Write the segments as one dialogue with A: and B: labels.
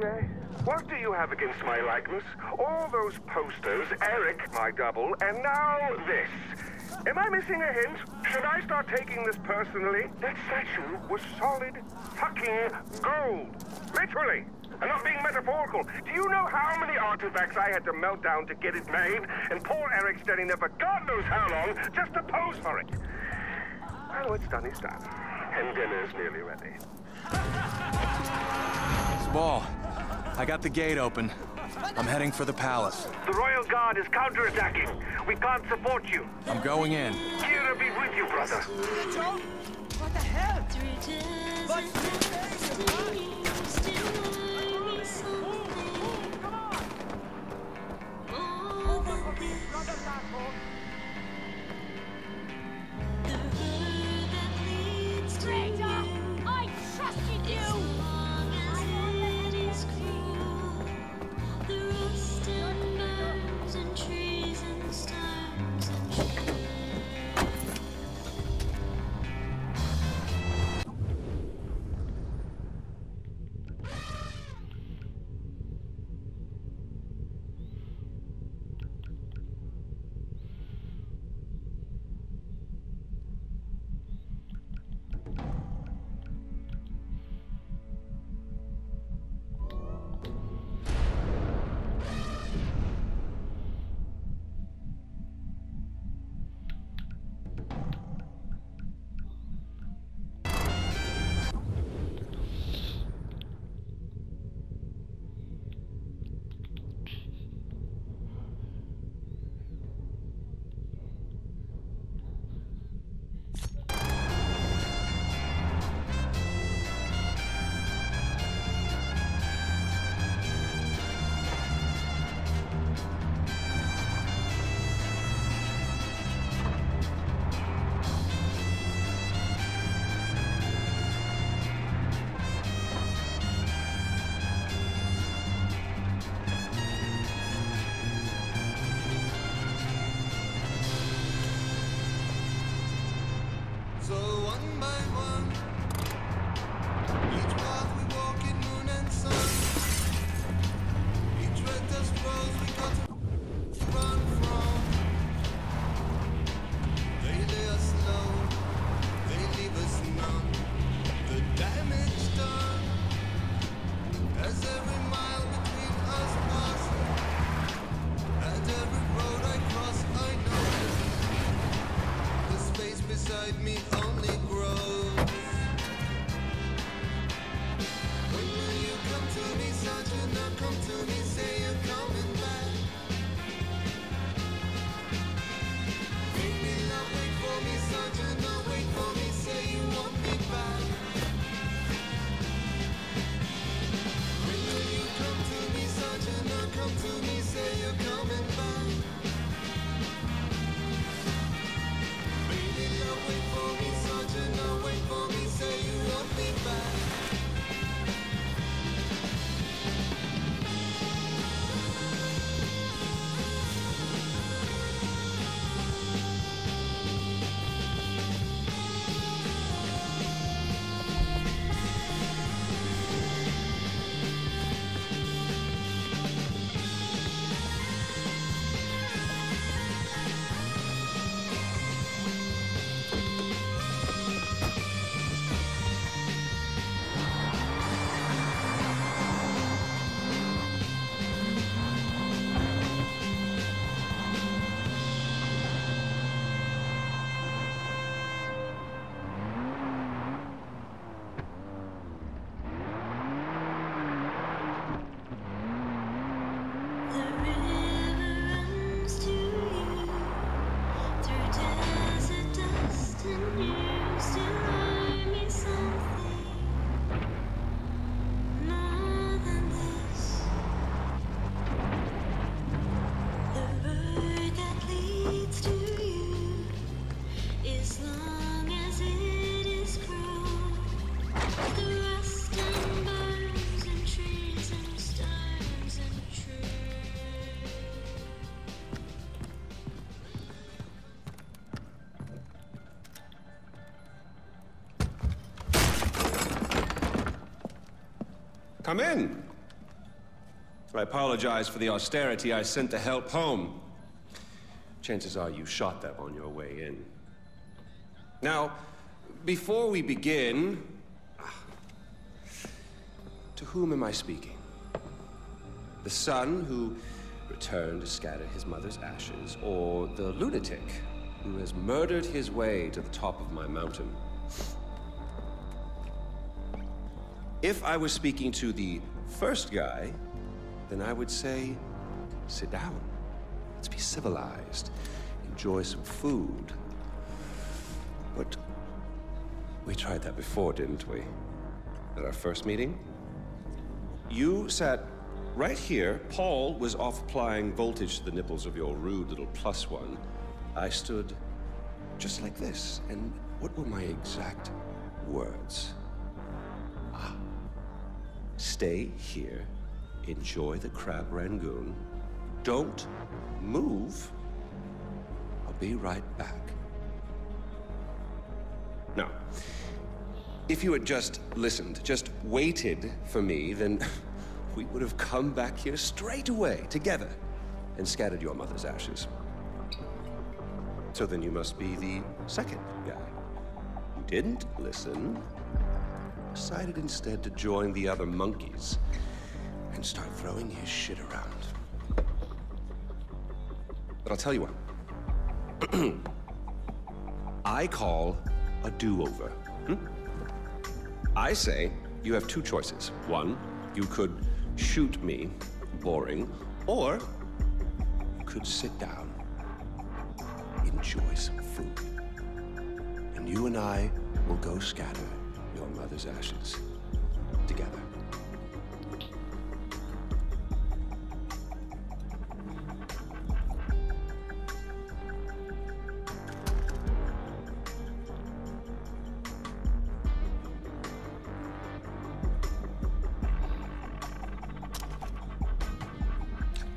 A: say? What do you have against my likeness? All those posters, Eric, my double, and now this. Am I missing a hint? Should I start taking this personally? That statue was solid fucking gold. Literally. I'm not being metaphorical. Do you know how many artifacts I had to melt down to get it made? And poor Eric standing there for God knows how long just to pose for it. Well, it's done, it's done. And dinner's nearly ready.
B: Ball, I got the gate open. I'm heading for the palace.
A: The Royal Guard is counterattacking. We can't support you.
B: I'm going in.
A: Kira be with you, brother.
C: What the hell?
D: I trusted you!
E: Come in. I apologize for the austerity I sent to help home. Chances are you shot them on your way in. Now, before we begin, to whom am I speaking? The son who returned to scatter his mother's ashes, or the lunatic who has murdered his way to the top of my mountain? If I was speaking to the first guy, then I would say, sit down. Let's be civilized. Enjoy some food. But we tried that before, didn't we? At our first meeting? You sat right here. Paul was off applying voltage to the nipples of your rude little +1. I stood just like this. And what were my exact words? Stay here, enjoy the crab rangoon, don't move, I'll be right back. Now, if you had just listened, just waited for me, then we would have come back here straight away, together, and scattered your mother's ashes. So then you must be the second guy. You didn't listen. Decided instead to join the other monkeys and start throwing his shit around. But I'll tell you what. I call a do-over. I say you have two choices. One, you could shoot me, boring, or you could sit down, enjoy some food, and you and I will go scatter your mother's ashes together.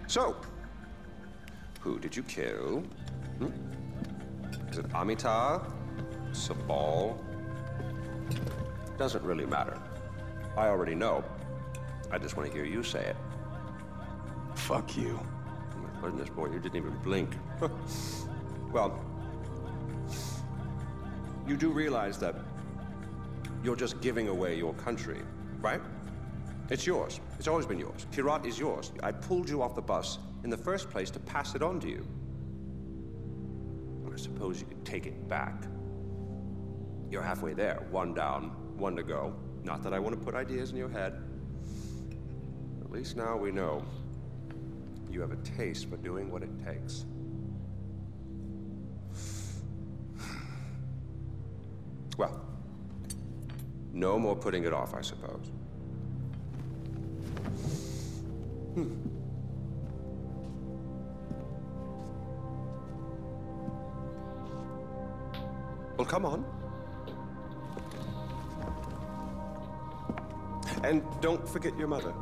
E: So, who did you kill? Is it Amitabh? Sabal? Doesn't really matter. I already know. I just want to hear you say it.
B: Fuck you.
E: Oh my goodness, boy, you didn't even blink. Well, you do realize that you're just giving away your country, right? It's yours. It's always been yours. Kirat is yours. I pulled you off the bus in the first place to pass it on to you. I suppose you could take it back. You're halfway there. One down, one to go. Not that I want to put ideas in your head. At least now we know you have a taste for doing what it takes. Well, no more putting it off, I suppose. Well, come on. And don't forget your mother.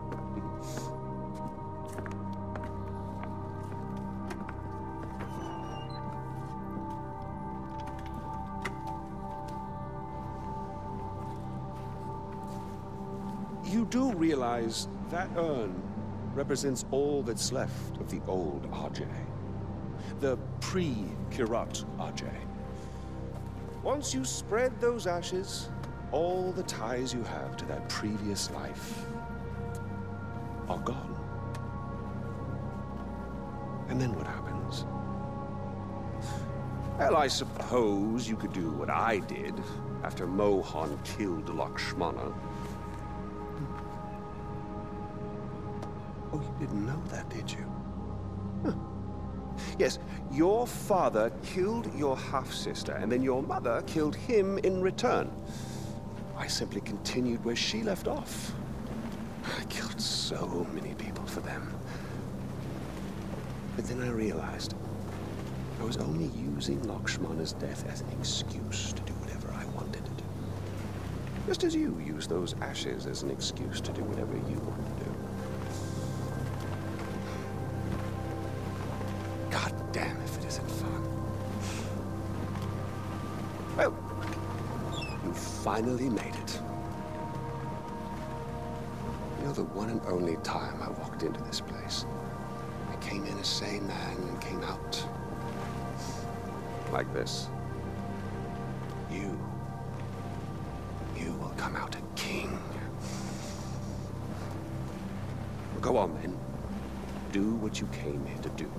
E: You do realize that urn represents all that's left of the old RJ. The pre-Kirat RJ. Once you spread those ashes, all the ties you have to that previous life are gone. And then what happens? Well, I suppose you could do what I did after Mohan killed Lakshmana. Oh, you didn't know that, did you? Huh. Yes, your father killed your half-sister, and then your mother killed him in return. I simply continued where she left off. I killed so many people for them. But then I realized I was only using Lakshmana's death as an excuse to do whatever I wanted to do. Just as you use those ashes as an excuse to do whatever you want to do. God damn if it isn't fun. Well, you finally made it. You're know the one and only time I walked into this place, I came in a sane man and came out like this. You will come out a king. Go on, then. Do what you came here to do.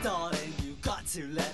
C: Darling, you got to let